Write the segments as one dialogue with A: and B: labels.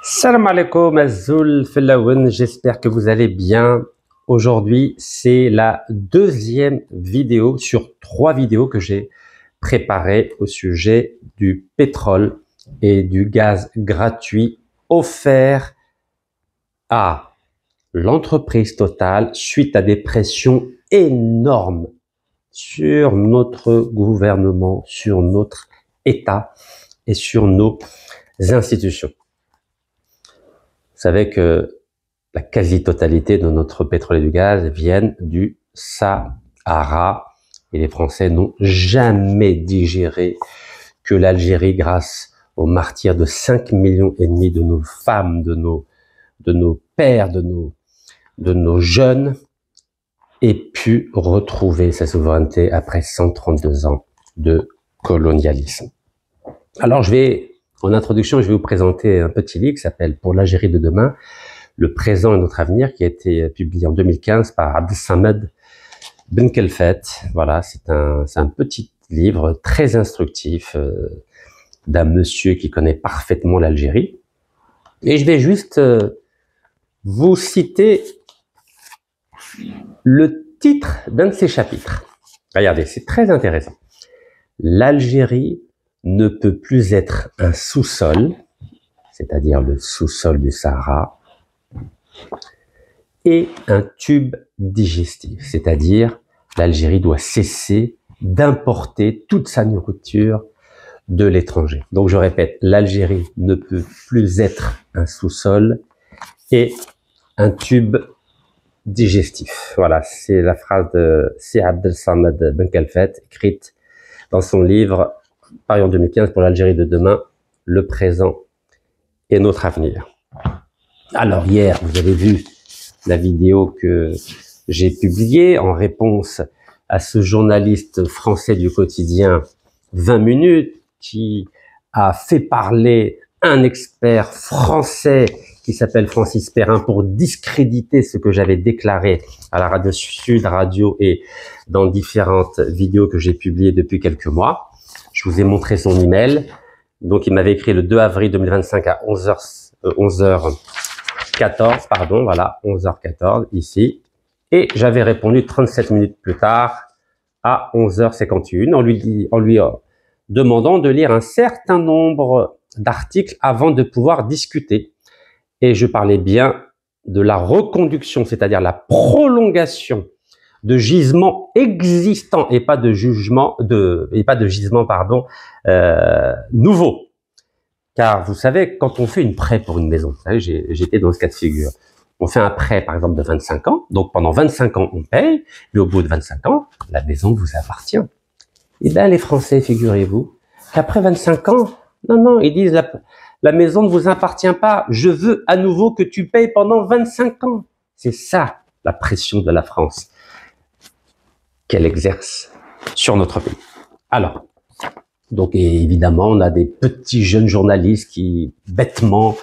A: Salam alaikum, Azul Fellaouen, j'espère que vous allez bien. Aujourd'hui, c'est la deuxième vidéo sur 3 vidéos que j'ai préparées au sujet du pétrole et du gaz gratuit offert à l'entreprise Total suite à des pressions énormes sur notre gouvernement, sur notre État et sur nos institutions. Vous savez que la quasi-totalité de notre pétrole et du gaz viennent du Sahara et les Français n'ont jamais digéré que l'Algérie, grâce aux martyrs de 5,5 millions de nos femmes, de nos pères, de nos jeunes, ait pu retrouver sa souveraineté après 132 ans de colonialisme. Alors en introduction, je vais vous présenter un petit livre qui s'appelle « Pour l'Algérie de demain, le présent et notre avenir » qui a été publié en 2015 par Abdelsamed Benkelfet. Voilà, c'est un petit livre très instructif d'un monsieur qui connaît parfaitement l'Algérie. Et je vais juste vous citer le titre d'un de ces chapitres. Regardez, c'est très intéressant. L'Algérie ne peut plus être un sous-sol, c'est-à-dire le sous-sol du Sahara, et un tube digestif, c'est-à-dire l'Algérie doit cesser d'importer toute sa nourriture de l'étranger. Donc je répète, l'Algérie ne peut plus être un sous-sol et un tube digestif. Voilà, c'est la phrase de Si Abdelsamed Benkelfet, écrite dans son livre paru en 2015 pour l'Algérie de demain, le présent et notre avenir. Alors hier, vous avez vu la vidéo que j'ai publiée en réponse à ce journaliste français du quotidien 20 minutes qui a fait parler un expert français qui s'appelle Francis Perrin pour discréditer ce que j'avais déclaré à la radio Sud Radio et dans différentes vidéos que j'ai publiées depuis quelques mois. Je vous ai montré son email. Donc, il m'avait écrit le 2 avril 2025 à 11h14, pardon, voilà, 11h14 ici. Et j'avais répondu 37 minutes plus tard à 11h51 en lui demandant de lire un certain nombre d'articles avant de pouvoir discuter. Et je parlais bien de la reconduction, c'est-à-dire la prolongation de gisements existants et pas de gisements nouveaux. Car vous savez, quand on fait une prêt pour une maison, vous savez, j'étais dans ce cas de figure. On fait un prêt, par exemple, de 25 ans. Donc, pendant 25 ans, on paye. Mais au bout de 25 ans, la maison vous appartient. Eh bien, les Français, figurez-vous, qu'après 25 ans, non, ils disent la maison ne vous appartient pas. Je veux à nouveau que tu payes pendant 25 ans. C'est ça, la pression de la France qu'elle exerce sur notre pays. Alors, donc évidemment, on a des petits jeunes journalistes qui, bêtement,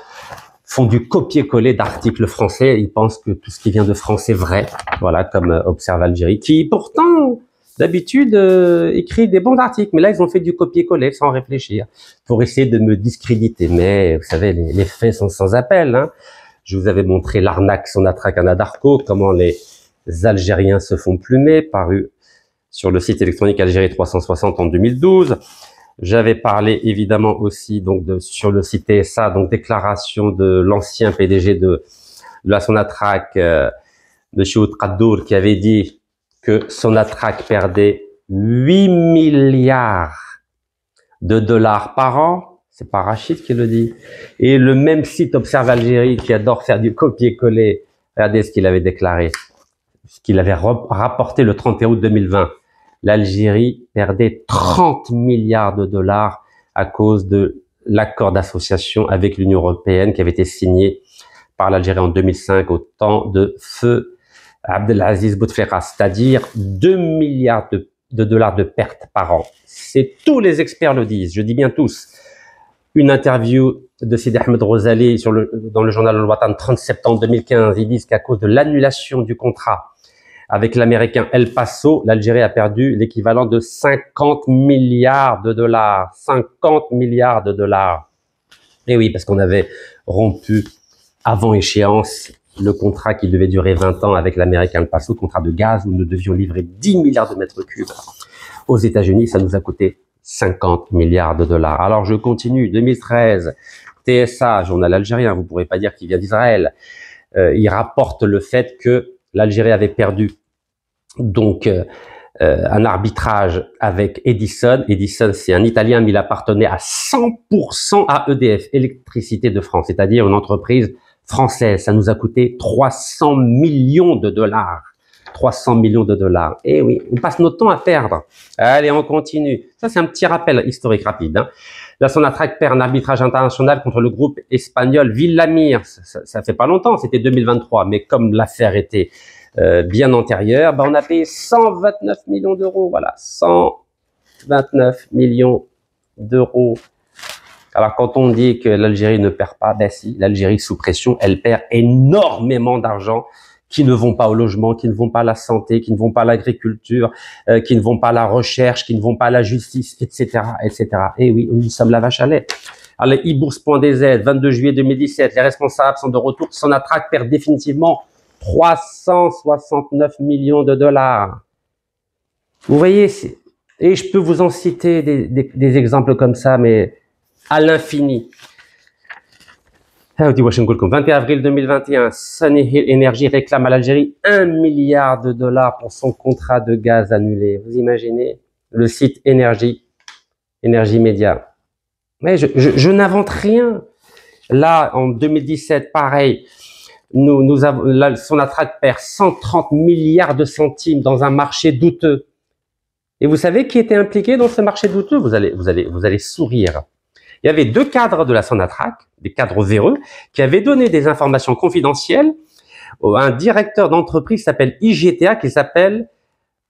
A: font du copier-coller d'articles français. Ils pensent que tout ce qui vient de France est vrai. Voilà, comme Observe Algérie, qui pourtant, d'habitude, écrit des bons articles. Mais là, ils ont fait du copier-coller sans réfléchir, pour essayer de me discréditer. Mais vous savez, les faits sont sans appel. Hein. Je vous avais montré l'arnaque Sonatrach Anadarko, comment les Algériens se font plumer, paru sur le site électronique Algérie 360 en 2012. J'avais parlé évidemment aussi donc sur le site TSA, donc déclaration de l'ancien PDG de la Sonatrach, Monsieur Outradour, qui avait dit que Sonatrach perdait 8 milliards de dollars par an. C'est pas Rachid qui le dit. Et le même site Observe Algérie, qui adore faire du copier-coller, regardez ce qu'il avait déclaré, ce qu'il avait rapporté le 31 août 2020. L'Algérie perdait 30 milliards de dollars à cause de l'accord d'association avec l'Union européenne qui avait été signé par l'Algérie en 2005 au temps de feu Abdelaziz Bouteflika, c'est-à-dire 2 milliards de dollars de pertes par an. C'est tous les experts le disent, je dis bien tous. Une interview de Sidi Ahmed Rosali dans le journal Al-Watan 30 septembre 2015, ils disent qu'à cause de l'annulation du contrat avec l'américain El Paso, l'Algérie a perdu l'équivalent de 50 milliards de dollars. 50 milliards de dollars. Et oui, parce qu'on avait rompu avant échéance le contrat qui devait durer 20 ans avec l'American Paso, contrat de gaz où nous devions livrer 10 milliards de mètres cubes aux États-Unis. Ça nous a coûté 50 milliards de dollars. Alors je continue. 2013, TSA, journal algérien, vous ne pourrez pas dire qu'il vient d'Israël. Il rapporte le fait que l'Algérie avait perdu donc un arbitrage avec Edison. Edison, c'est un Italien, mais il appartenait à 100% à EDF, Électricité de France, c'est-à-dire une entreprise française. Ça nous a coûté 300 millions de dollars. 300 millions de dollars. Eh oui, on passe notre temps à perdre. Allez, on continue. Ça, c'est un petit rappel historique rapide. Hein. La Sonatrach perd un arbitrage international contre le groupe espagnol Villamir. Ça fait pas longtemps, c'était 2023, mais comme l'affaire était bien antérieure, on a payé 129 millions d'euros. Voilà, 129 millions d'euros. Alors, quand on dit que l'Algérie ne perd pas, ben si, l'Algérie sous pression, elle perd énormément d'argent qui ne vont pas au logement, qui ne vont pas à la santé, qui ne vont pas à l'agriculture, qui ne vont pas à la recherche, qui ne vont pas à la justice, etc., etc. Et oui, nous sommes la vache à lait. Alors, les e-bourse.dz, 22 juillet 2017, les responsables sont de retour. Sonatrach perd définitivement 369 millions de dollars. Vous voyez, et je peux vous en citer des exemples comme ça, mais à l'infini. 21 avril 2021, Sunny Hill Energy réclame à l'Algérie 1 milliard de dollars pour son contrat de gaz annulé. Vous imaginez? Le site Énergie Média. Mais je n'invente rien. Là, en 2017, pareil, la Sonatrach perd 130 milliards de centimes dans un marché douteux. Et vous savez qui était impliqué dans ce marché douteux? Vous allez sourire. Il y avait deux cadres de la Sonatrach, des cadres véreux, qui avaient donné des informations confidentielles à un directeur d'entreprise qui s'appelle IGTA, qui s'appelle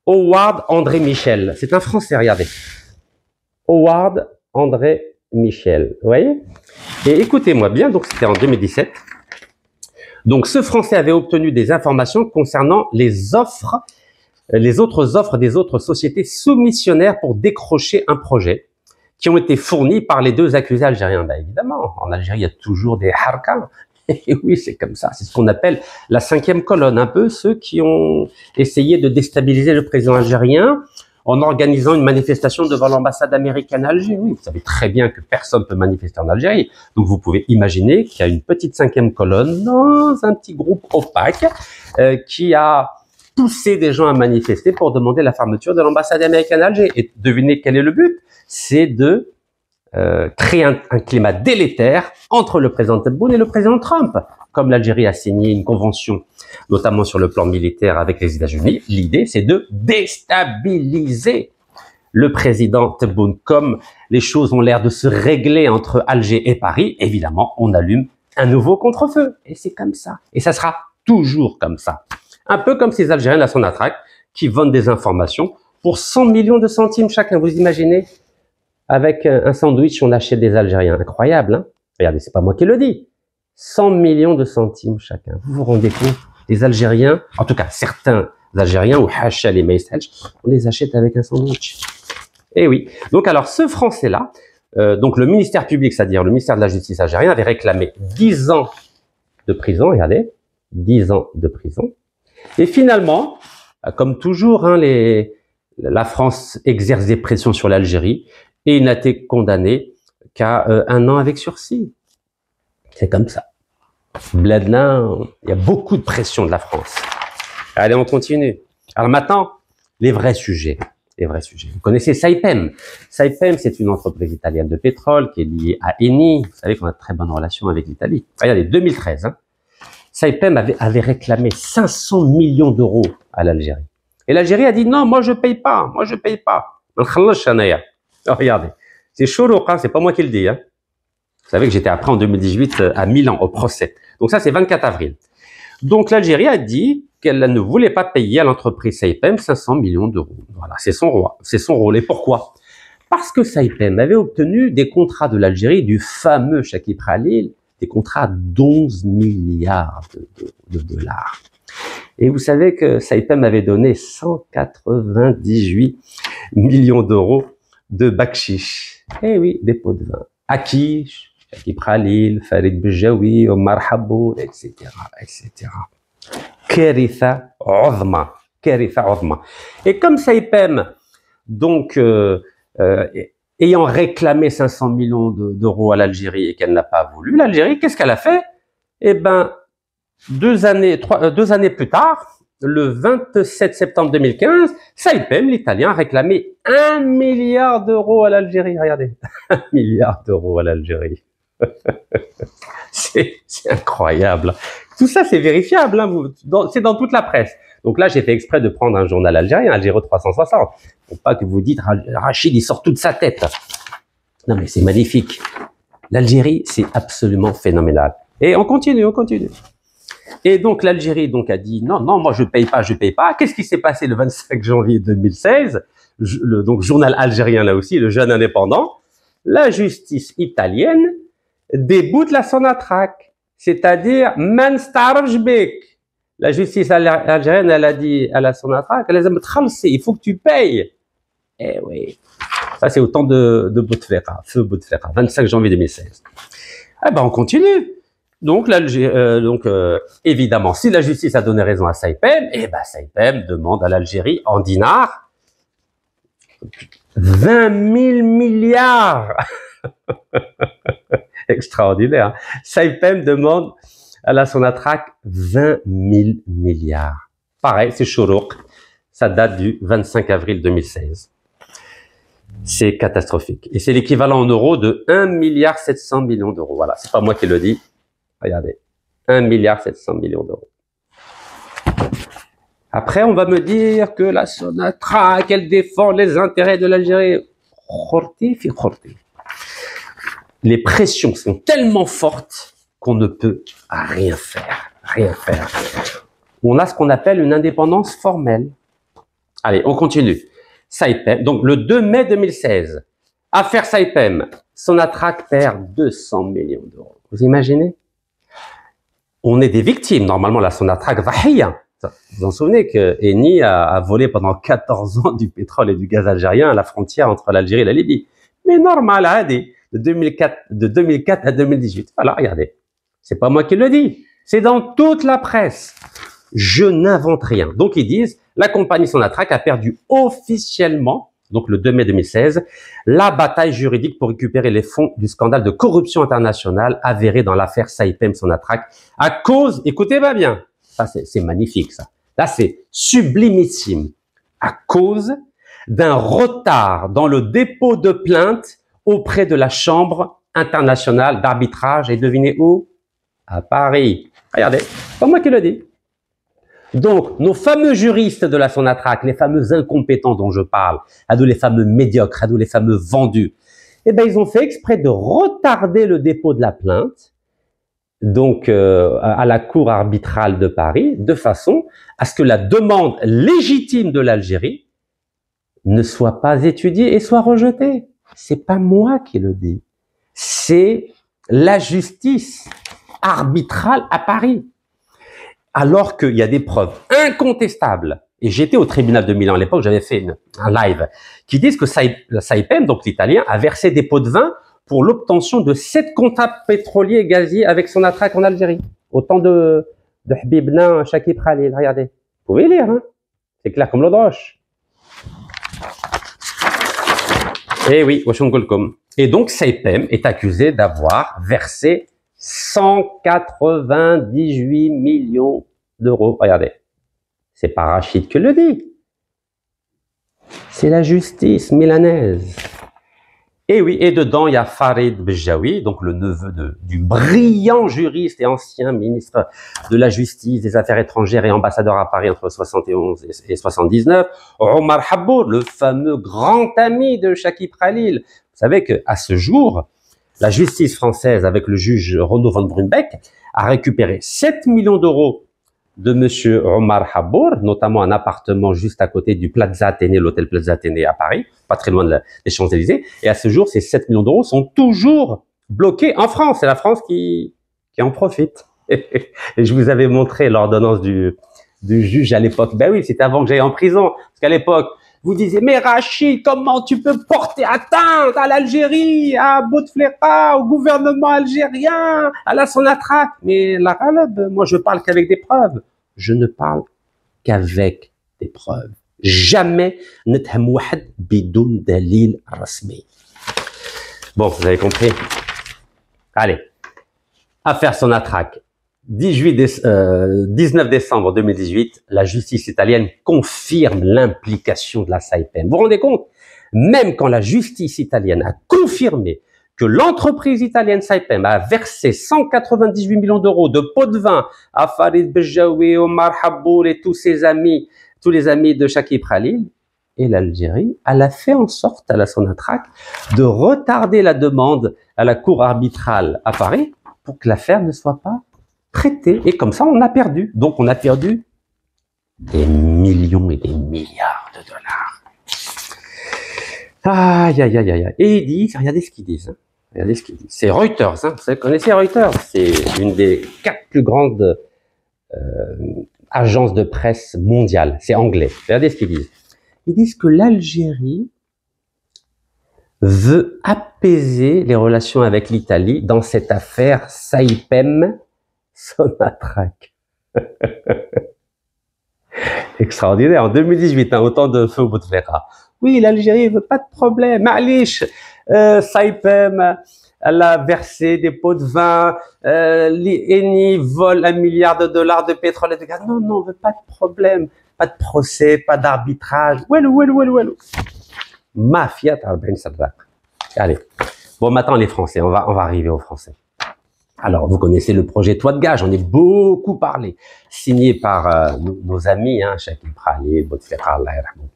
A: Howard André Michel. C'est un Français, regardez. Howard André Michel, vous voyez? Et écoutez-moi bien, donc c'était en 2017. Donc ce Français avait obtenu des informations concernant les autres offres des autres sociétés soumissionnaires pour décrocher un projet, qui ont été fournis par les deux accusés algériens. Ben évidemment, en Algérie, il y a toujours des harkas. Et oui, c'est comme ça. C'est ce qu'on appelle la cinquième colonne. Un peu ceux qui ont essayé de déstabiliser le président algérien en organisant une manifestation devant l'ambassade américaine à Alger. Oui, vous savez très bien que personne ne peut manifester en Algérie. Donc vous pouvez imaginer qu'il y a une petite cinquième colonne dans un petit groupe opaque qui a poussé des gens à manifester pour demander la fermeture de l'ambassade américaine à Alger. Et devinez quel est le but? C'est de créer un climat délétère entre le président Tebboune et le président Trump. Comme l'Algérie a signé une convention, notamment sur le plan militaire avec les États-Unis, l'idée c'est de déstabiliser le président Tebboune. Comme les choses ont l'air de se régler entre Alger et Paris, évidemment, on allume un nouveau contre-feu. Et c'est comme ça. Et ça sera toujours comme ça. Un peu comme ces Algériens de la Sonatrach qui vendent des informations pour 100 millions de centimes chacun. Vous imaginez? Avec un sandwich, on achète des Algériens. Incroyable, hein? Regardez, c'est pas moi qui le dis. 100 millions de centimes chacun. Vous vous rendez compte? Les Algériens, en tout cas certains Algériens, ou hacha les maïstelch, on les achète avec un sandwich. Eh oui. Donc alors, ce Français-là, donc le ministère public, c'est-à-dire le ministère de la Justice algérien, avait réclamé 10 ans de prison, regardez, 10 ans de prison. Et finalement, comme toujours, hein, la France exerce des pressions sur l'Algérie, et il n'a été condamné qu'à 1 an avec sursis. C'est comme ça. Bledin, il y a beaucoup de pression de la France. Allez, on continue. Alors maintenant, les vrais sujets. Les vrais sujets. Vous connaissez Saipem. Saipem, c'est une entreprise italienne de pétrole qui est liée à Eni. Vous savez qu'on a de très bonnes relations avec l'Italie. Regardez, 2013, hein, Saipem avait réclamé 500 millions d'euros à l'Algérie. Et l'Algérie a dit non, moi je paye pas, moi je paye pas. Oh, regardez, c'est chaud, hein, c'est pas moi qui le dis. Hein. Vous savez que j'étais après en 2018 à Milan au procès. Donc ça c'est 24 avril. Donc l'Algérie a dit qu'elle ne voulait pas payer à l'entreprise Saipem 500 millions d'euros. Voilà, c'est son rôle. Et pourquoi? Parce que Saipem avait obtenu des contrats de l'Algérie, du fameux Shakib Khalil, des contrats d'11 milliards de dollars. Et vous savez que Saipem avait donné 198 millions d'euros de bakshish. Eh oui, des pots de vin. À qui? Shakib Khalil, Farid Boujaoui, Omar Habbour, etc., etc. Kéritha Othma. Kéritha Othma. Et comme Saipem, donc, ayant réclamé 500 millions d'euros à l'Algérie et qu'elle n'a pas voulu, l'Algérie, qu'est-ce qu'elle a fait? Eh ben, 2 années plus tard, le 27 septembre 2015, Saipem, l'Italien, a réclamé 1 milliard d'euros à l'Algérie. Regardez, 1 milliard d'euros à l'Algérie. C'est incroyable. Tout ça, c'est vérifiable. Hein, c'est dans toute la presse. Donc là, j'ai fait exprès de prendre un journal algérien, Algéro 360. Pour pas que vous dites, Rachid, il sort toute sa tête. Non, mais c'est magnifique. L'Algérie, c'est absolument phénoménal. Et on continue, on continue. Et donc, l'Algérie donc a dit, non, non, moi, je paye pas, je paye pas. Qu'est-ce qui s'est passé le 25 janvier 2016? Donc, journal algérien, là aussi, le Jeune Indépendant. La justice italienne déboute la Sonatrach, c'est-à-dire man starj bek. La justice algérienne, elle a dit à la Sonatrach, il faut que tu payes. Eh oui, ça c'est au temps de Bouteflika, feu Bouteflika, 25 janvier 2016. Eh ben on continue. Donc évidemment, si la justice a donné raison à Saipem, eh ben Saipem demande à l'Algérie en dinars 20 000 milliards. Extraordinaire. Saipem demande à la Sonatrach 20 000 milliards. Pareil, c'est Chourouk. Ça date du 25 avril 2016. C'est catastrophique. Et c'est l'équivalent en euros de 1 milliard 700 millions d'euros. Voilà, c'est pas moi qui le dis. Regardez, 1 milliard 700 millions d'euros. Après, on va me dire que la Sonatrach, elle défend les intérêts de l'Algérie. Khorti fi khorti. Les pressions sont tellement fortes qu'on ne peut rien faire, rien faire. On a ce qu'on appelle une indépendance formelle. Allez, on continue. Saipem, donc le 2 mai 2016, affaire Saipem, Sonatrach perd 200 millions d'euros. Vous imaginez? On est des victimes. Normalement, la Sonatrach va rien. Vous vous en souvenez que Eni a volé pendant 14 ans du pétrole et du gaz algérien à la frontière entre l'Algérie et la Libye. Mais normal, Hadi, de 2004 à 2018. Voilà, regardez. C'est pas moi qui le dis. C'est dans toute la presse. Je n'invente rien. Donc, ils disent, la compagnie Sonatrach a perdu officiellement, donc le 2 mai 2016, la bataille juridique pour récupérer les fonds du scandale de corruption internationale avéré dans l'affaire Saipem Sonatrach à cause, écoutez-moi bien, ça c'est magnifique ça, là c'est sublimissime, à cause d'un retard dans le dépôt de plainte auprès de la Chambre internationale d'arbitrage, et devinez où? À Paris. Regardez, c'est pas moi qui le dis. Donc, nos fameux juristes de la Sonatrach, les fameux incompétents dont je parle, à nous les fameux médiocres, à nous les fameux vendus, eh ben, ils ont fait exprès de retarder le dépôt de la plainte, donc à la Cour arbitrale de Paris, de façon à ce que la demande légitime de l'Algérie ne soit pas étudiée et soit rejetée. C'est pas moi qui le dis, c'est la justice arbitrale à Paris. Alors qu'il y a des preuves incontestables, et j'étais au tribunal de Milan à l'époque, j'avais fait un live, qui disent que Saipem, donc l'italien, a versé des pots de vin pour l'obtention de 7 contrats pétroliers et gaziers avec Sonatrach en Algérie, au temps de Habibna Shakib Khalil. Regardez, vous pouvez lire, hein, c'est clair comme l'eau de roche. Eh oui, et donc Saipem est accusé d'avoir versé 198 millions d'euros. Regardez, c'est pas Rachid qui le dit, c'est la justice milanaise. Et oui, et dedans il y a Farid Boujaoui, donc le neveu du brillant juriste et ancien ministre de la Justice, des Affaires étrangères et ambassadeur à Paris entre 71 et 79, Omar Habbour, le fameux grand ami de Shakib Khalil. Vous savez qu'à ce jour, la justice française, avec le juge Renaud Van Brumbeck, a récupéré 7 millions d'euros de monsieur Omar Habbour, notamment un appartement juste à côté du Plaza Athénée, l'hôtel Plaza Athénée à Paris, pas très loin des Champs-Élysées. Et à ce jour, ces 7 millions d'euros sont toujours bloqués en France. C'est la France qui en profite. Et je vous avais montré l'ordonnance du juge à l'époque. Ben oui, c'était avant que j'aille en prison. Parce qu'à l'époque, Vous disiez, mais Rachid, comment tu peux porter atteinte à l'Algérie, à Bouteflika, au gouvernement algérien, à la Sonatrach? Mais la Ghaleb, moi je parle qu'avec des preuves. Je ne parle qu'avec des preuves. Jamais نتهم واحد بدون دليل رسمي. Bon, vous avez compris. Allez, affaire Sonatrach. 19 décembre 2018, la justice italienne confirme l'implication de la Saipem. Vous vous rendez compte? Même quand la justice italienne a confirmé que l'entreprise italienne Saipem a versé 198 millions d'euros de pots de vin à Farid Bejaoui, Omar Haboul et tous les amis de Shakib Khalil, et l'Algérie, elle a fait en sorte, à la Sonatrach, de retarder la demande à la cour arbitrale à Paris pour que l'affaire ne soit pas traité, et comme ça on a perdu. Donc on a perdu des millions et des milliards de dollars. Aïe, aïe, aïe, aïe. Et ils disent, regardez ce qu'ils disent. Regardez ce qu'ils disent. C'est Reuters, hein. Vous connaissez Reuters? C'est une des 4 plus grandes agences de presse mondiales. C'est anglais. Regardez ce qu'ils disent. Ils disent que l'Algérie veut apaiser les relations avec l'Italie dans cette affaire Saipem Sonatrach. Extraordinaire. En 2018, hein, autant de feu au Bouteflika. Oui, l'Algérie veut pas de problème. Ma'lish, Saipem, elle a versé des pots de vin, Eni vole $1 milliard de pétrole et de gaz. Non, non, on veut pas de problème. Pas de procès, pas d'arbitrage. Ouelou. Mafia Tarben Sadrak. Allez. Bon, maintenant, les Français. On va arriver aux Français. Alors, vous connaissez le projet Toit de Gaz, j'en ai beaucoup parlé, signé par nos amis, hein, Shakib Khalil, Bouteflika, Allah yarhamou.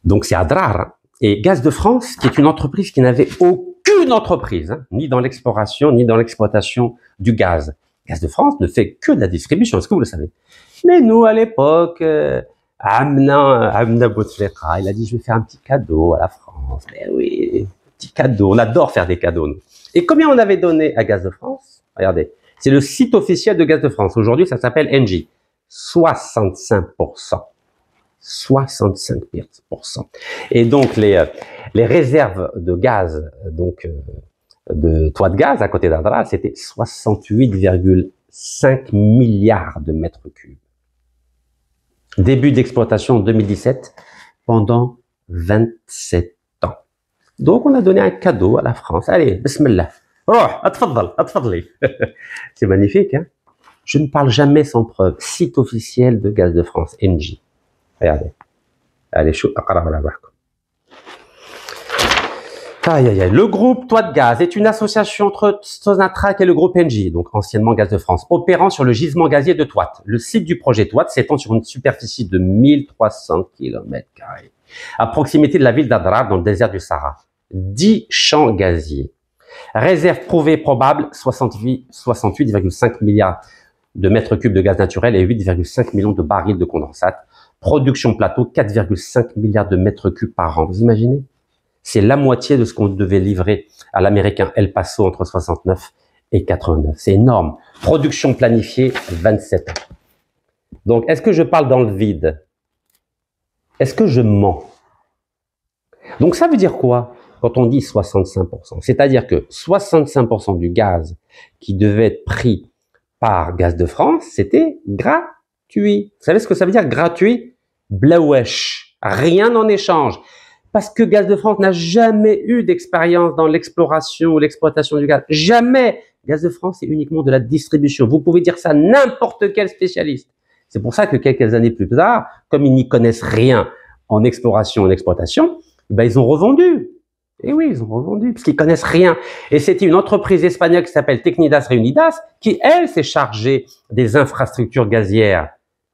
A: Donc, c'est Adrar, hein, et Gaz de France, qui est une entreprise qui n'avait aucune entreprise, hein, ni dans l'exploration, ni dans l'exploitation du gaz. Gaz de France ne fait que de la distribution, est-ce que vous le savez? Mais nous, à l'époque, Amna Bouteflika, il a dit, je vais faire un petit cadeau à la France. Mais oui, petit cadeau, on adore faire des cadeaux, nous. Et combien on avait donné à Gaz de France? Regardez, c'est le site officiel de Gaz de France. Aujourd'hui, ça s'appelle Engie. 65%. 65%. Et donc, les réserves de gaz, donc, de Toit de Gaz, à côté d'Adra, c'était 68,5 milliards de mètres cubes. Début d'exploitation en 2017, pendant 27 ans. Donc, on a donné un cadeau à la France. Allez, bismillah. Oh, atfadli. C'est magnifique, hein? Je ne parle jamais sans preuve. Site officiel de Gaz de France, Engie. Regardez. Allez, chou, aïe, aïe, aïe. Le groupe Toit de Gaz est une association entre Sonatrach et le groupe Engie, donc anciennement Gaz de France, opérant sur le gisement gazier de Toit. Le site du projet Toit s'étend sur une superficie de 1300 km², à proximité de la ville d'Adrar, dans le désert du Sahara. 10 champs gaziers. Réserve prouvée probable, 68,5 milliards de mètres cubes de gaz naturel et 8,5 millions de barils de condensate. Production plateau, 4,5 milliards de mètres cubes par an. Vous imaginez? C'est la moitié de ce qu'on devait livrer à l'américain El Paso entre 69 et 89. C'est énorme. Production planifiée, 27 ans. Donc, est-ce que je parle dans le vide? Est-ce que je mens? Donc, ça veut dire quoi quand on dit 65%? C'est-à-dire que 65% du gaz qui devait être pris par Gaz de France, c'était gratuit. Vous savez ce que ça veut dire, gratuit? Blawesh. Rien en échange. Parce que Gaz de France n'a jamais eu d'expérience dans l'exploration ou l'exploitation du gaz. Jamais. Gaz de France, c'est uniquement de la distribution. Vous pouvez dire ça à n'importe quel spécialiste. C'est pour ça que quelques années plus tard, comme ils n'y connaissent rien en exploration et en exploitation, ben ils ont revendu. Et oui, ils ont revendu, parce qu'ils connaissent rien. Et c'était une entreprise espagnole qui s'appelle Tecnidas Reunidas, qui, elle, s'est chargée des infrastructures gazières.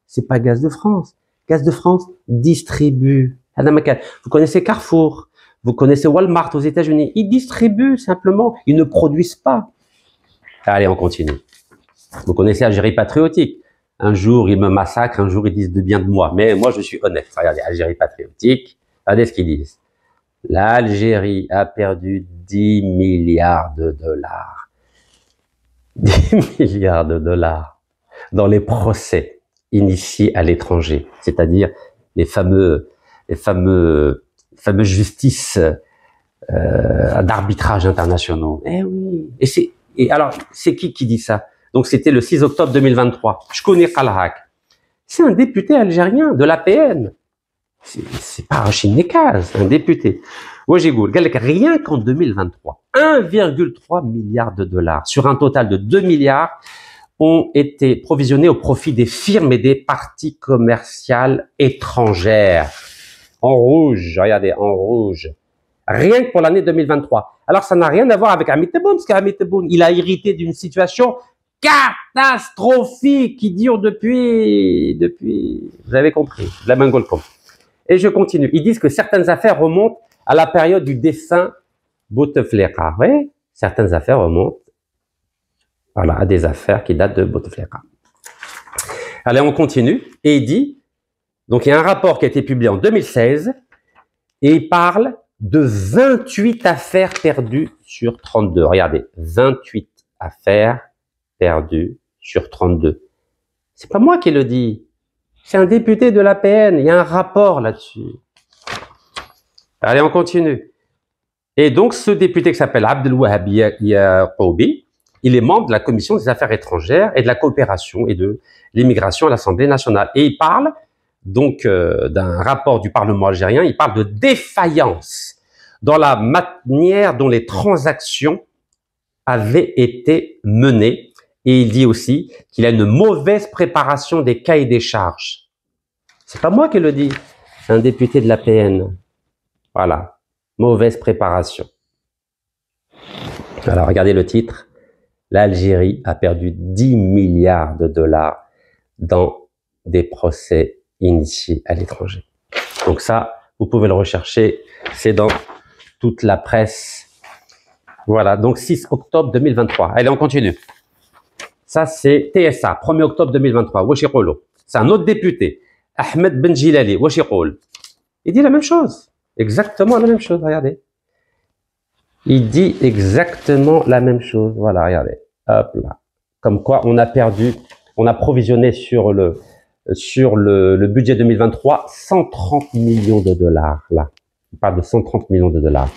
A: C'est pas Gaz de France. Gaz de France distribue. Vous connaissez Carrefour, vous connaissez Walmart aux États-Unis. Ils distribuent simplement, ils ne produisent pas. Allez, on continue. Vous connaissez Algérie patriotique. Un jour, ils me massacrent, un jour, ils disent de bien de moi. Mais moi, je suis honnête. Regardez, Algérie patriotique. Regardez ce qu'ils disent. L'Algérie a perdu 10 milliards de dollars. 10 milliards de dollars dans les procès initiés à l'étranger. C'est-à-dire les fameux les fameuses justices d'arbitrage internationaux. Eh oui. Et alors, c'est qui dit ça? Donc, c'était le 6 octobre 2023. Je connais Kalhak. C'est un député algérien de l'APN. C'est pas Rachid Nekaz, un député. Wajigoul, rien qu'en 2023, 1,3 milliard de dollars sur un total de 2 milliards ont été provisionnés au profit des firmes et des parties commerciales étrangères. En rouge, regardez, en rouge. Rien que pour l'année 2023. Alors, ça n'a rien à voir avec Hamid Tebboune, parce qu'Hamid Tebboune, il a hérité d'une situation catastrophique qui dure depuis, vous avez compris, la Mangolcom. Et je continue. Ils disent que certaines affaires remontent à la période du défunt Bouteflika. Oui, certaines affaires remontent, voilà, à des affaires qui datent de Bouteflika. Allez, on continue. Et il dit, donc il y a un rapport qui a été publié en 2016 et il parle de 28 affaires perdues sur 32. Regardez, 28 affaires perdues sur 32. C'est pas moi qui le dis. C'est un député de l'APN. Il y a un rapport là-dessus. Allez, on continue. Et donc, ce député qui s'appelle Abdelwahab Yaqoubi, il est membre de la Commission des Affaires étrangères et de la coopération et de l'immigration à l'Assemblée nationale. Et il parle donc d'un rapport du Parlement algérien. Il parle de défaillance dans la manière dont les transactions avaient été menées. Et il dit aussi qu'il a une mauvaise préparation des cahiers des charges. C'est pas moi qui le dis, c'est un député de l'APN. Voilà, mauvaise préparation. Alors, regardez le titre. L'Algérie a perdu 10 milliards de dollars dans des procès initiés à l'étranger. Donc ça, vous pouvez le rechercher, c'est dans toute la presse. Voilà, donc 6 octobre 2023. Allez, on continue. Ça, c'est TSA, 1er octobre 2023. Washikolo. C'est un autre député, Ahmed Benjilali. Washikol. Il dit la même chose. Exactement la même chose, regardez. Il dit exactement la même chose. Voilà, regardez. Hop là. Comme quoi, on a perdu, on a provisionné sur le budget 2023 130 millions de dollars. Là, il parle de 130 millions de dollars.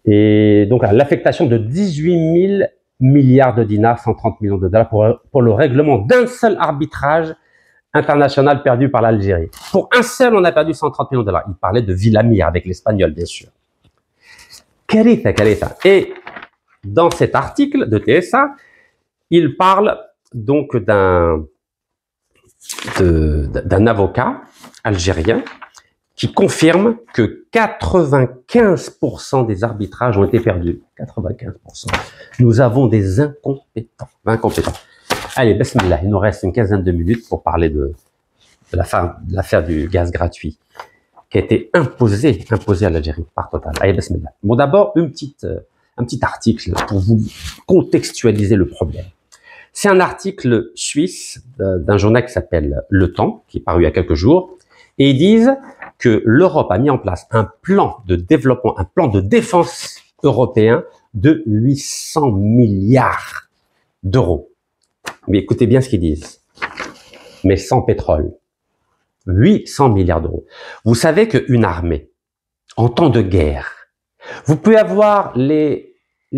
A: Et donc, l'affectation de 18 000 milliards de dinars, 130 millions de dollars pour le règlement d'un seul arbitrage international perdu par l'Algérie. Pour un seul, on a perdu 130 millions de dollars. Il parlait de Villamir avec l'Espagnol, bien sûr. Karitha. Et dans cet article de TSA, il parle donc d'un avocat algérien qui confirme que 95% des arbitrages ont été perdus. 95%. Nous avons des incompétents. Allez, bismillah, il nous reste une quinzaine de minutes pour parler de l'affaire du gaz gratuit qui a été imposé à l'Algérie par Total. Allez, bismillah. Bon, d'abord, un petit article pour vous contextualiser le problème. C'est un article suisse d'un journal qui s'appelle Le Temps, qui est paru il y a quelques jours, et ils disent que l'Europe a mis en place un plan de développement, un plan de défense européen de 800 milliards d'euros. Mais écoutez bien ce qu'ils disent. Mais sans pétrole. 800 milliards d'euros. Vous savez qu'une armée, en temps de guerre, vous pouvez avoir les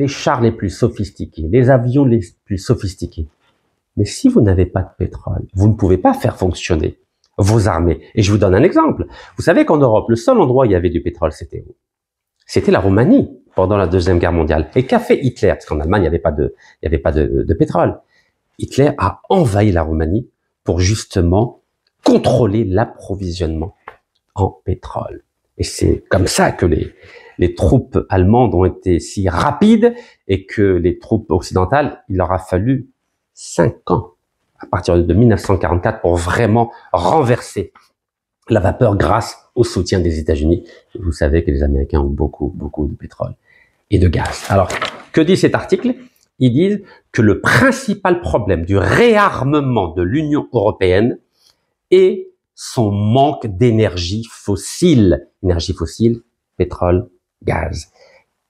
A: chars les plus sophistiqués, les avions les plus sophistiqués. Mais si vous n'avez pas de pétrole, vous ne pouvez pas faire fonctionner vos armées. Et je vous donne un exemple. Vous savez qu'en Europe, le seul endroit où il y avait du pétrole, c'était où? C'était la Roumanie, pendant la Deuxième Guerre mondiale. Et qu'a fait Hitler? Parce qu'en Allemagne, il n'y avait pas de pétrole. Hitler a envahi la Roumanie pour justement contrôler l'approvisionnement en pétrole. Et c'est comme ça que les troupes allemandes ont été si rapides et que les troupes occidentales, il leur a fallu 5 ans, à partir de 1944, pour vraiment renverser la vapeur grâce au soutien des États-Unis. Vous savez que les Américains ont beaucoup de pétrole et de gaz. Alors, que dit cet article? Ils disent que le principal problème du réarmement de l'Union européenne est son manque d'énergie fossile. Énergie fossile, pétrole, gaz.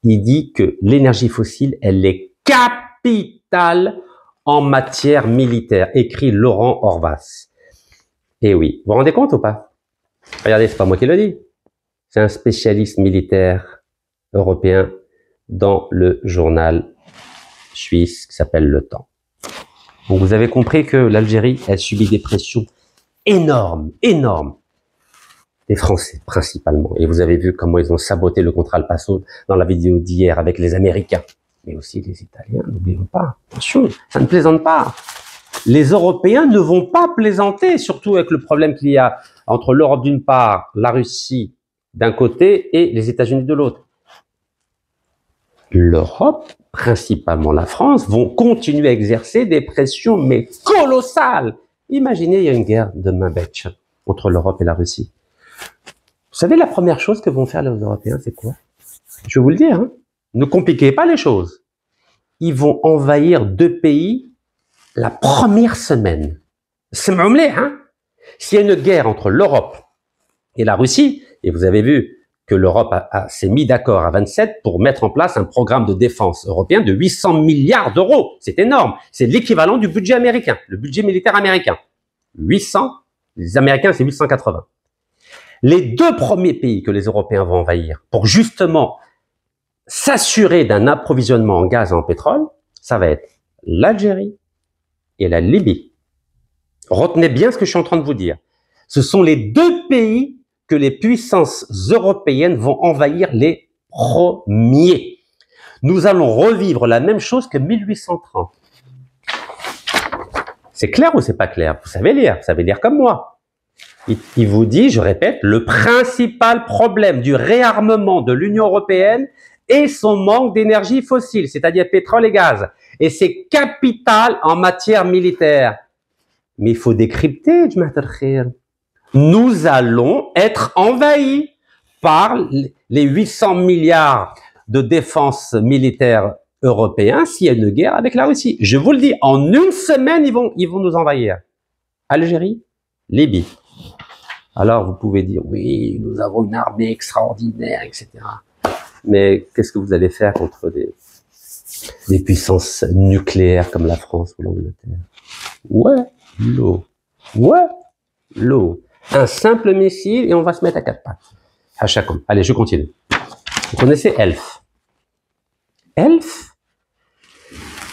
A: Il dit que l'énergie fossile, elle est capitale en matière militaire, écrit Laurent Horvath. Et oui, vous vous rendez compte ou pas? Regardez, c'est pas moi qui le dis. C'est un spécialiste militaire européen dans le journal suisse qui s'appelle Le Temps. Donc vous avez compris que l'Algérie, elle subit des pressions énormes, énormes, des Français principalement. Et vous avez vu comment ils ont saboté le contrat El Paso dans la vidéo d'hier avec les Américains, mais aussi les Italiens, n'oublions pas. Attention, ça ne plaisante pas. Les Européens ne vont pas plaisanter, surtout avec le problème qu'il y a entre l'Europe d'une part, la Russie d'un côté et les États-Unis de l'autre. L'Europe, principalement la France, vont continuer à exercer des pressions mais colossales. Imaginez, il y a une guerre demain, Betch, entre l'Europe et la Russie. Vous savez, la première chose que vont faire les Européens, c'est quoi? Je vais vous le dire, hein. Ne compliquez pas les choses. Ils vont envahir 2 pays la première semaine. C'est m'emmener, hein. S'il y a une guerre entre l'Europe et la Russie, et vous avez vu que l'Europe s'est mis d'accord à 27 pour mettre en place un programme de défense européen de 800 milliards d'euros. C'est énorme. C'est l'équivalent du budget américain, le budget militaire américain. 800, les Américains, c'est 880. Les 2 premiers pays que les Européens vont envahir pour justement s'assurer d'un approvisionnement en gaz et en pétrole, ça va être l'Algérie et la Libye. Retenez bien ce que je suis en train de vous dire. Ce sont les 2 pays que les puissances européennes vont envahir les premiers. Nous allons revivre la même chose que 1830. C'est clair ou c'est pas clair? Vous savez lire comme moi. Il vous dit, je répète, le principal problème du réarmement de l'Union européenne est son manque d'énergie fossile, c'est-à-dire pétrole et gaz. Et c'est capital en matière militaire. Mais il faut décrypter, nous allons être envahis par les 800 milliards de défense militaire européens s'il y a une guerre avec la Russie. Je vous le dis, en une semaine, ils vont nous envahir. Algérie, Libye. Alors, vous pouvez dire, oui, nous avons une armée extraordinaire, etc. Mais qu'est-ce que vous allez faire contre des puissances nucléaires comme la France ou l'Angleterre? Ouais, l'eau. Ouais, l'eau. Un simple missile et on va se mettre à 4 pattes. À chaque homme. Allez, je continue. Vous connaissez Elf? Elf,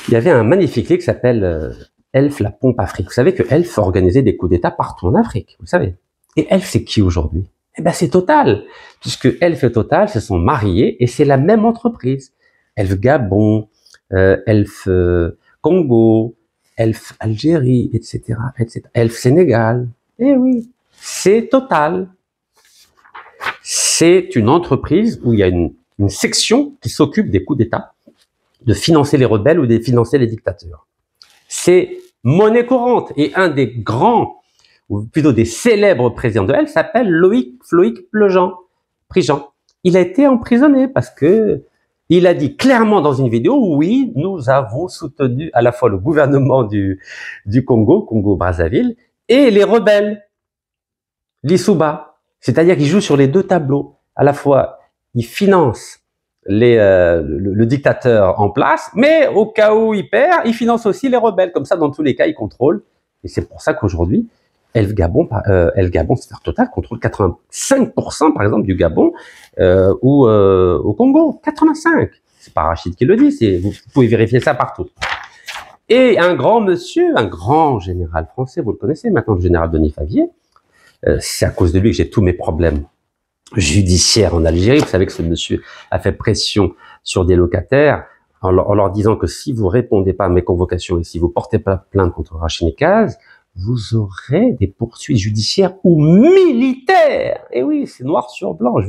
A: il y avait un magnifique livre qui s'appelle Elf, la pompe Afrique. Vous savez que Elf organisait des coups d'État partout en Afrique, vous savez. Et Elf, c'est qui aujourd'hui? Eh ben, c'est Total. Puisque Elf et Total se sont mariés et c'est la même entreprise. Elf Gabon, Elf Congo, Elf Algérie, etc., etc. Elf Sénégal. Eh oui, c'est Total. C'est une entreprise où il y a une section qui s'occupe des coups d'État, de financer les rebelles ou de financer les dictateurs. C'est monnaie courante. Et un des grands, ou plutôt des célèbres présidents de Elf s'appelle Loïc Prigent. Il a été emprisonné parce que il a dit clairement dans une vidéo, oui, nous avons soutenu à la fois le gouvernement du Congo-Brazzaville, et les rebelles, l'Issouba. C'est-à-dire qu'il joue sur les 2 tableaux. À la fois, il finance le dictateur en place, mais au cas où il perd, il finance aussi les rebelles. Comme ça, dans tous les cas, il contrôle. Et c'est pour ça qu'aujourd'hui, El Gabon, c'est-à-dire Total, contrôle 85% par exemple du Gabon ou au Congo. 85. C'est pas Rachid qui le dit, vous pouvez vérifier ça partout. Et un grand monsieur, un grand général français, vous le connaissez maintenant, le général Denis Favier, c'est à cause de lui que j'ai tous mes problèmes judiciaires en Algérie. Vous savez que ce monsieur a fait pression sur des locataires en leur disant que si vous répondez pas à mes convocations et si vous portez pas plainte contre Rachid Nekaz, vous aurez des poursuites judiciaires ou militaires. Et oui, c'est noir sur blanc.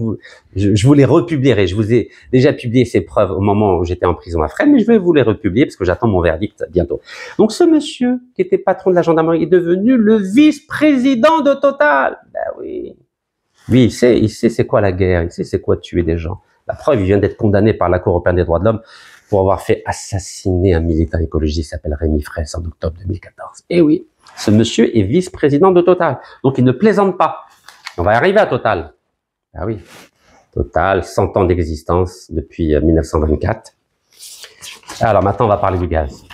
A: Je vous les republierai. Je vous ai déjà publié ces preuves au moment où j'étais en prison à Fresnes, mais je vais vous les republier parce que j'attends mon verdict bientôt. Donc ce monsieur, qui était patron de la gendarmerie, est devenu le vice-président de Total. Ben oui. Lui, il sait c'est quoi la guerre, il sait c'est quoi tuer des gens. La preuve, il vient d'être condamné par la Cour européenne des droits de l'homme pour avoir fait assassiner un militant écologiste qui s'appelle Rémi Fraisse en octobre 2014. Et oui. Ce monsieur est vice-président de Total. Donc, il ne plaisante pas. On va arriver à Total. Ah oui. Total, 100 ans d'existence depuis 1924. Alors, maintenant, on va parler du gaz.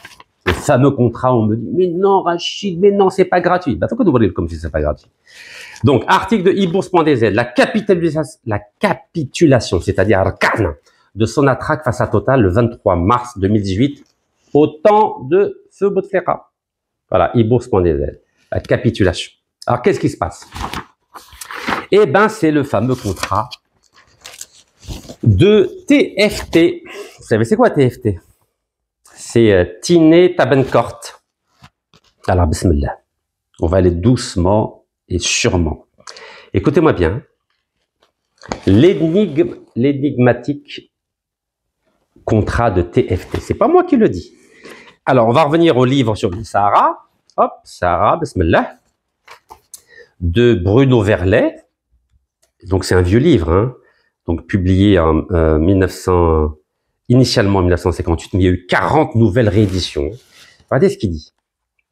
A: C'est fameux contrat, on me dit, mais non, Rachid, mais non, c'est pas gratuit. Bah, faut que nous voyons comme si c'est pas gratuit. Donc, article de e-bourse.dz, la capitulation, c'est-à-dire Arkan, de Sonatrach face à Total le 23 mars 2018, au temps de Feu Bouteflika. Voilà, e-bourse.dz, la capitulation. Alors, qu'est-ce qui se passe? Eh ben, c'est le fameux contrat de TFT. Vous savez, c'est quoi TFT? C'est Tiné Tabenkort. Alors, bismillah. On va aller doucement et sûrement. Écoutez-moi bien. L'énigmatique contrat de TFT. C'est pas moi qui le dis. Alors, on va revenir au livre sur le Sahara. Hop, Sahara, bismillah. De Bruno Verlet. Donc, c'est un vieux livre, hein. Donc, publié en initialement en 1958, mais il y a eu 40 nouvelles rééditions. Regardez ce qu'il dit.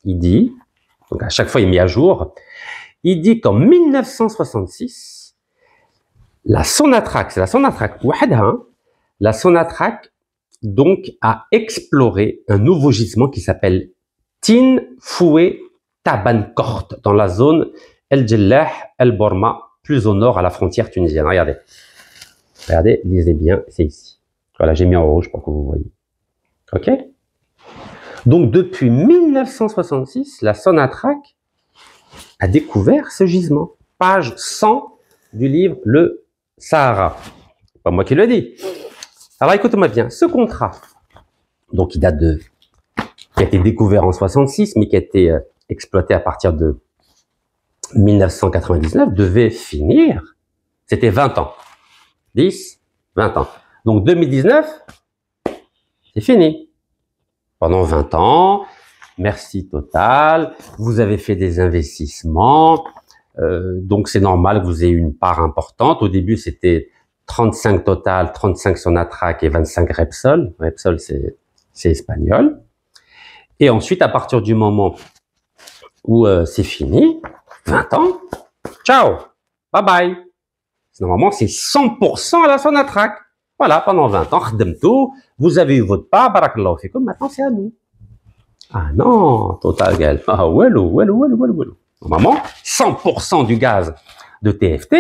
A: Il dit, donc à chaque fois il met à jour, il dit qu'en 1966, la Sonatrach, c'est la Sonatrach Wahda, la Sonatrach donc a exploré un nouveau gisement qui s'appelle Tin Foué Tabankort dans la zone El Djellah El Borma, plus au nord à la frontière tunisienne. Regardez, regardez, lisez bien, c'est ici. Voilà, j'ai mis en rouge pour que vous voyez. Ok? Donc, depuis 1966, la Sonatrach a découvert ce gisement. Page 100 du livre Le Sahara. C'est pas moi qui le dis. Alors, écoutez-moi bien. Ce contrat, donc, qui a été découvert en 66, mais qui a été exploité à partir de 1999, devait finir. C'était 20 ans. 10, 20 ans. Donc, 2019, c'est fini. Pendant 20 ans, merci Total, vous avez fait des investissements, donc c'est normal que vous ayez une part importante. Au début, c'était 35 Total, 35 Sonatrach et 25 Repsol. Repsol, c'est espagnol. Et ensuite, à partir du moment où c'est fini, 20 ans, ciao, bye bye. Normalement, c'est 100% à la Sonatrach. Voilà, pendant 20 ans, khademtou, vous avez eu votre part, barakallahu fikoum, maintenant c'est à nous. Ah non, Total gal. Ah, ouelou. Normalement, 100% du gaz de TFT,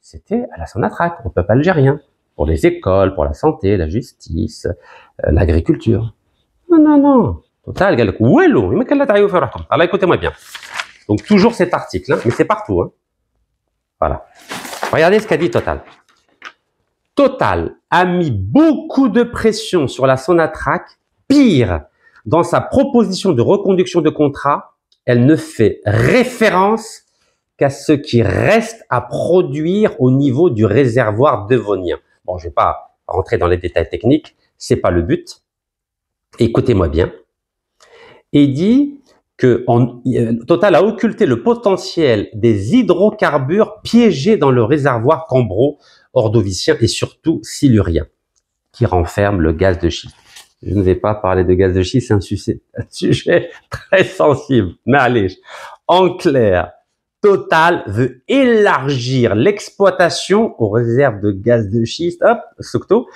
A: c'était à la Sonatrach, au peuple algérien, pour les écoles, pour la santé, la justice, l'agriculture. Non. Total gal, ouelou, alors écoutez-moi bien. Donc toujours cet article, hein, mais c'est partout. Hein. Voilà. Regardez ce qu'a dit Total. Total a mis beaucoup de pression sur la Sonatrach. Pire, dans sa proposition de reconduction de contrat, elle ne fait référence qu'à ce qui reste à produire au niveau du réservoir devonien. Bon, je ne vais pas rentrer dans les détails techniques, c'est pas le but. Écoutez-moi bien. Il dit que Total a occulté le potentiel des hydrocarbures piégés dans le réservoir cambro-ordovicien et surtout silurien, qui renferme le gaz de schiste. Je ne vais pas parler de gaz de schiste, c'est un sujet très sensible. Mais allez, en clair, Total veut élargir l'exploitation aux réserves de gaz de schiste, hop, Socto,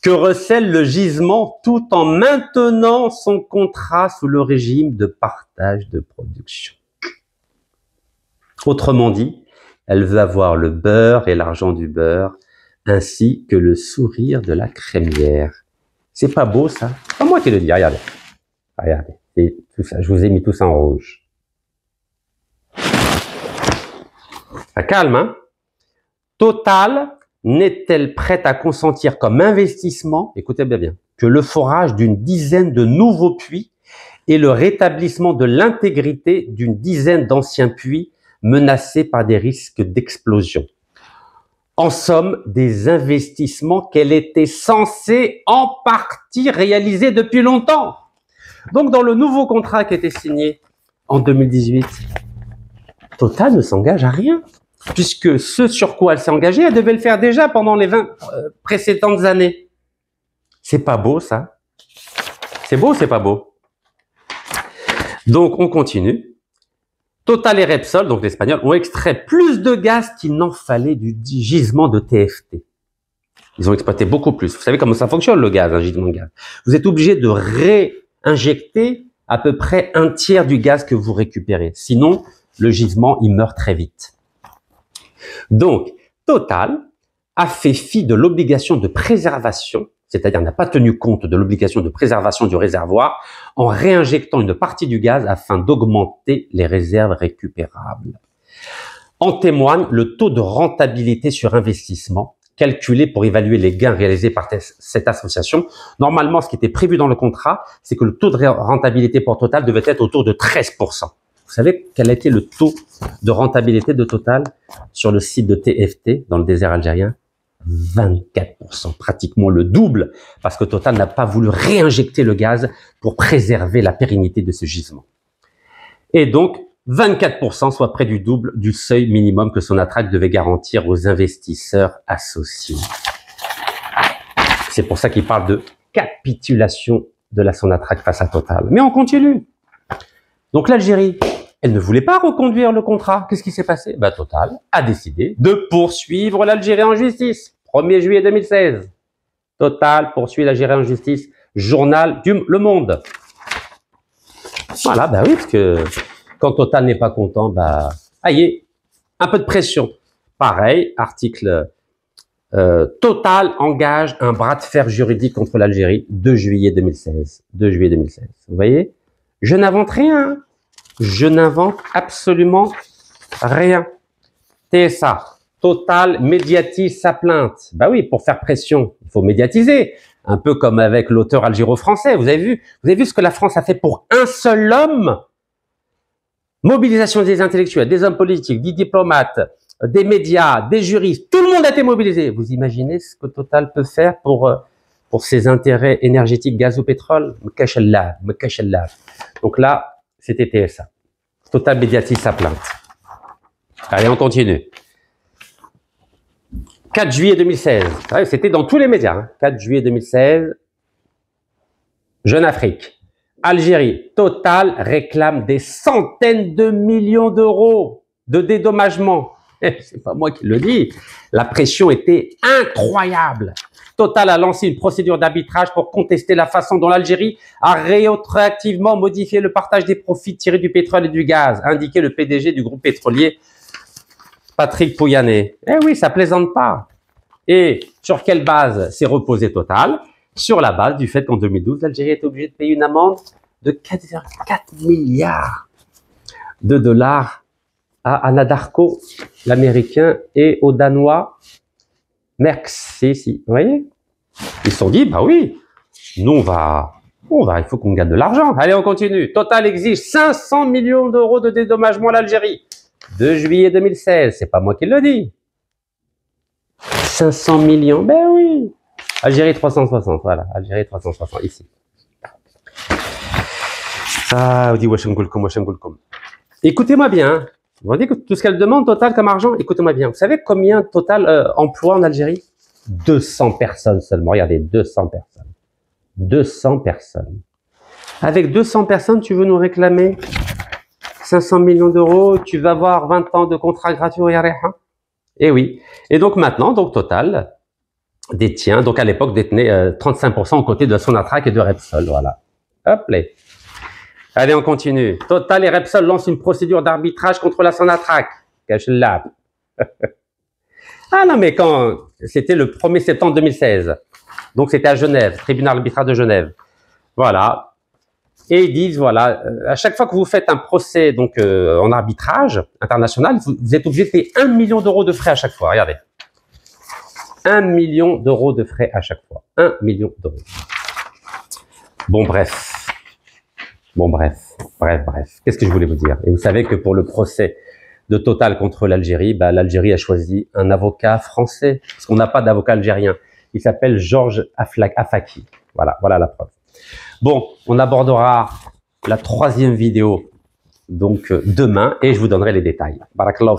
A: que recèle le gisement tout en maintenant son contrat sous le régime de partage de production. Autrement dit, elle veut avoir le beurre et l'argent du beurre, ainsi que le sourire de la crémière. C'est pas beau, ça? C'est pas moi qui le dis, regardez. Regardez, c'est tout ça. Je vous ai mis tout ça en rouge. Ça calme, hein? Total n'est-elle prête à consentir comme investissement, écoutez bien, que le forage d'une dizaine de nouveaux puits et le rétablissement de l'intégrité d'une dizaine d'anciens puits menacés par des risques d'explosion? En somme, des investissements qu'elle était censée en partie réaliser depuis longtemps. Donc, dans le nouveau contrat qui a été signé en 2018, Total ne s'engage à rien, puisque ce sur quoi elle s'est engagée, elle devait le faire déjà pendant les 20 précédentes années. C'est pas beau, ça? C'est beau ou c'est pas beau? Donc, on continue. Total et Repsol, donc l'Espagnol, ont extrait plus de gaz qu'il n'en fallait du gisement de TFT. Ils ont exploité beaucoup plus. Vous savez comment ça fonctionne, le gaz, un gisement de gaz. Vous êtes obligé de réinjecter à peu près un tiers du gaz que vous récupérez. Sinon, le gisement, il meurt très vite. Donc, Total a fait fi de l'obligation de préservation, c'est-à-dire n'a pas tenu compte de l'obligation de préservation du réservoir en réinjectant une partie du gaz afin d'augmenter les réserves récupérables. En témoigne le taux de rentabilité sur investissement calculé pour évaluer les gains réalisés par cette association. Normalement, ce qui était prévu dans le contrat, c'est que le taux de rentabilité pour Total devait être autour de 13%. Vous savez quel a été le taux de rentabilité de Total sur le site de TFT dans le désert algérien? 24%, pratiquement le double, parce que Total n'a pas voulu réinjecter le gaz pour préserver la pérennité de ce gisement. Et donc, 24%, soit près du double du seuil minimum que Sonatrach devait garantir aux investisseurs associés. C'est pour ça qu'il parle de capitulation de la Sonatrach face à Total. Mais on continue. Donc l'Algérie, elle ne voulait pas reconduire le contrat. Qu'est-ce qui s'est passé? Total a décidé de poursuivre l'Algérie en justice. 1er juillet 2016. Total poursuit l'Algérie en justice. Journal du Le Monde. Voilà, oui, parce que quand Total n'est pas content, aïe, un peu de pression. Pareil, article Total engage un bras de fer juridique contre l'Algérie, 2 juillet 2016. 2 juillet 2016. Vous voyez? Je n'invente rien. Je n'invente absolument rien. TSA, Total médiatise sa plainte. Oui, pour faire pression, il faut médiatiser. Un peu comme avec l'auteur algéro-français. Vous avez vu ce que la France a fait pour un seul homme? Mobilisation des intellectuels, des hommes politiques, des diplomates, des médias, des juristes. Tout le monde a été mobilisé. Vous imaginez ce que Total peut faire pour ses intérêts énergétiques, gaz ou pétrole? Mekachallah. Donc là, c'était TSA. Total médiatise sa plainte. Allez, on continue. 4 juillet 2016. C'était dans tous les médias. 4 juillet 2016. Jeune Afrique. Algérie. Total réclame des centaines de millions d'euros de dédommagement. C'est pas moi qui le dis. La pression était incroyable. Total a lancé une procédure d'arbitrage pour contester la façon dont l'Algérie a rétroactivement modifié le partage des profits tirés du pétrole et du gaz, a indiqué le PDG du groupe pétrolier, Patrick Pouyanné. Oui, ça plaisante pas. Et sur quelle base s'est reposé Total? Sur la base du fait qu'en 2012, l'Algérie est obligée de payer une amende de 4,4 milliards de dollars à Anadarko, l'Américain, et au Danois, Merckx. Vous voyez? Ils se sont dit, oui, nous il faut qu'on gagne de l'argent. Allez, on continue. Total exige 500 millions d'euros de dédommagement à l'Algérie. 2 juillet 2016, c'est pas moi qui le dis. 500 millions, oui. Algérie 360, voilà, Algérie 360, ici. Ça, on dit Washington. Écoutez-moi bien. Vous voyez que tout ce qu'elle demande, Total, comme argent, écoutez-moi bien. Vous savez combien Total emploie en Algérie? 200 personnes seulement. Regardez, 200 personnes. 200 personnes. Avec 200 personnes, tu veux nous réclamer 500 millions d'euros, tu vas avoir 20 ans de contrat gratuit, et oui. Et donc maintenant, Total détient, à l'époque détenait 35% aux côtés de Sonatrach et de Repsol, voilà. Hop là. Allez, on continue. Total et Repsol lancent une procédure d'arbitrage contre la Sonatrach. Cache-la. Non, mais quand c'était le 1er septembre 2016. Donc c'était à Genève, tribunal arbitral de Genève. Voilà. Et ils disent, voilà, à chaque fois que vous faites un procès en arbitrage international, vous êtes obligé de payer 1 million d'euros de frais à chaque fois. Regardez. 1 million d'euros de frais à chaque fois. 1 million d'euros. Bon, bref. Qu'est-ce que je voulais vous dire? Et vous savez que pour le procès de Total contre l'Algérie, l'Algérie a choisi un avocat français, parce qu'on n'a pas d'avocat algérien. Il s'appelle Georges Afaki. Voilà la preuve. Bon, on abordera la 3e vidéo, demain, et je vous donnerai les détails. Barakallahu.